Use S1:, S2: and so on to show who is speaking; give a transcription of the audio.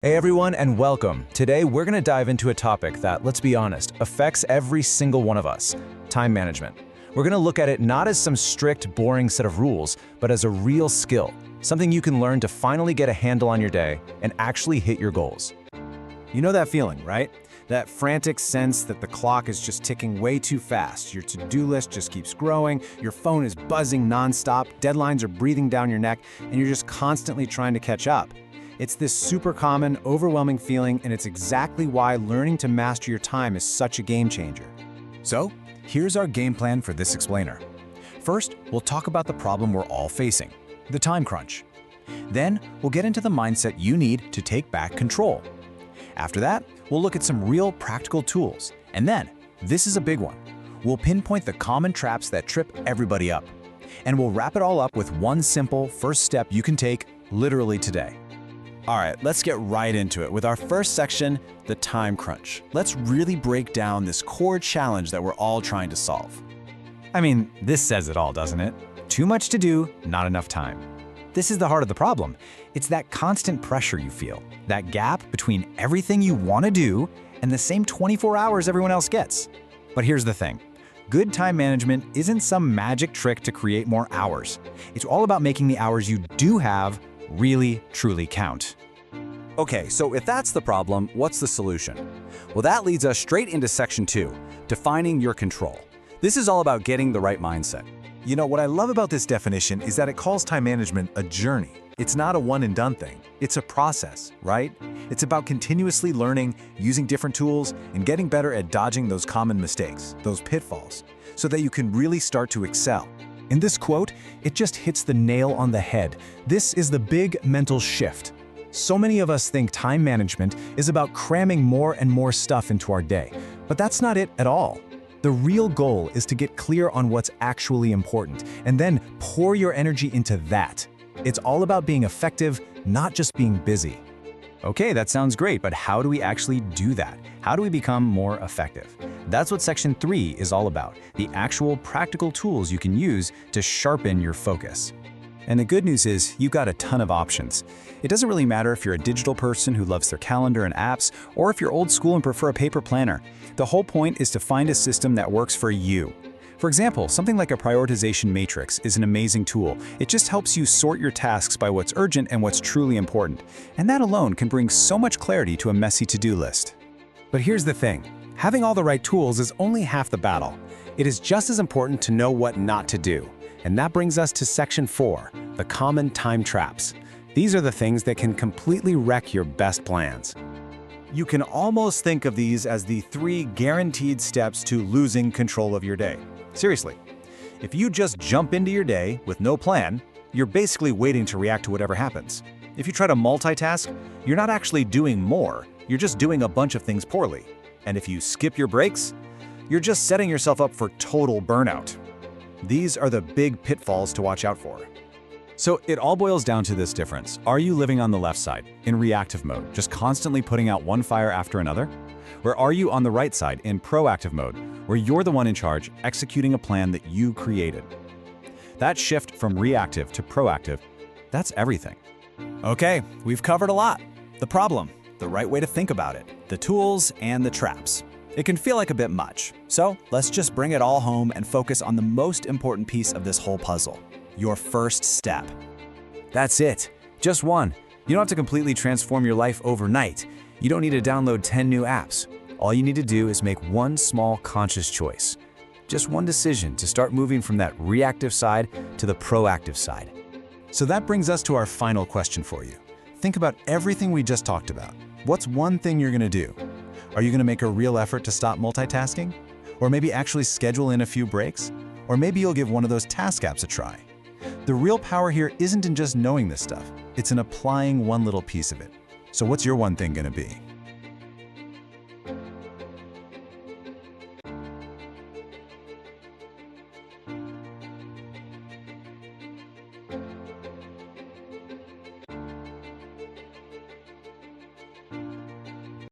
S1: Hey everyone, and welcome. Today we're going to dive into a topic that, let's be honest, affects every single one of us: time management. We're going to look at it not as some strict, boring set of rules, but as a real skill, something you can learn to finally get a handle on your day and actually hit your goals.
S2: You know that feeling, right? That frantic sense that the clock is just ticking way too fast. Your to-do list just keeps growing, your phone is buzzing nonstop, deadlines are breathing down your neck, and you're just constantly trying to catch up. It's this super common, overwhelming feeling, and it's exactly why learning to master your time is such a game changer. So, here's our game plan for this explainer. First, we'll talk about the problem we're all facing: the time crunch. Then, we'll get into the mindset you need to take back control. After that, we'll look at some real practical tools. And then, this is a big one, we'll pinpoint the common traps that trip everybody up. And we'll wrap it all up with one simple first step you can take literally today. All right, let's get right into it with our first section, the time crunch. Let's really break down this core challenge that we're all trying to solve.
S1: I mean, this says it all, doesn't it? Too much to do, not enough time. This is the heart of the problem. It's that constant pressure you feel, that gap between everything you want to do and the same 24 hours everyone else gets. But here's the thing. Good time management isn't some magic trick to create more hours. It's all about making the hours you do have really, truly count.
S2: Okay, so if that's the problem, what's the solution? Well, that leads us straight into section 2, defining your control. This is all about getting the right mindset.
S3: You know, what I love about this definition is that it calls time management a journey. It's not a one-and-done thing. It's a process, right? It's about continuously learning, using different tools, and getting better at dodging those common mistakes, those pitfalls, so that you can really start to excel.
S1: In this quote, it just hits the nail on the head. This is the big mental shift. So many of us think time management is about cramming more and more stuff into our day, but that's not it at all. The real goal is to get clear on what's actually important, and then pour your energy into that. It's all about being effective, not just being busy. Okay, that sounds great, but how do we actually do that? How do we become more effective? That's what section 3 is all about, the actual practical tools you can use to sharpen your focus. And the good news is, you've got a ton of options. It doesn't really matter if you're a digital person who loves their calendar and apps, or if you're old school and prefer a paper planner. The whole point is to find a system that works for you. For example, something like a prioritization matrix is an amazing tool. It just helps you sort your tasks by what's urgent and what's truly important. And that alone can bring so much clarity to a messy to-do list. But here's the thing. Having all the right tools is only half the battle. It is just as important to know what not to do. And that brings us to section 4, the common time traps. These are the things that can completely wreck your best plans.
S2: You can almost think of these as the 3 guaranteed steps to losing control of your day. Seriously, if you just jump into your day with no plan, you're basically waiting to react to whatever happens. If you try to multitask, you're not actually doing more, you're just doing a bunch of things poorly. And if you skip your breaks, you're just setting yourself up for total burnout. These are the big pitfalls to watch out for. So it all boils down to this difference. Are you living on the left side, in reactive mode, just constantly putting out one fire after another? Or are you on the right side, in proactive mode, where you're the one in charge, executing a plan that you created? That shift from reactive to proactive, that's everything. Okay, we've covered a lot. The problem, the right way to think about it, the tools, and the traps. It can feel like a bit much. So let's just bring it all home and focus on the most important piece of this whole puzzle: your first step. That's it. Just one. You don't have to completely transform your life overnight. You don't need to download 10 new apps. All you need to do is make one small conscious choice. Just one decision to start moving from that reactive side to the proactive side. So that brings us to our final question for you. Think about everything we just talked about. What's one thing you're going to do? Are you going to make a real effort to stop multitasking? Or maybe actually schedule in a few breaks? Or maybe you'll give one of those task apps a try. The real power here isn't in just knowing this stuff. It's in applying one little piece of it. So what's your one thing going to be?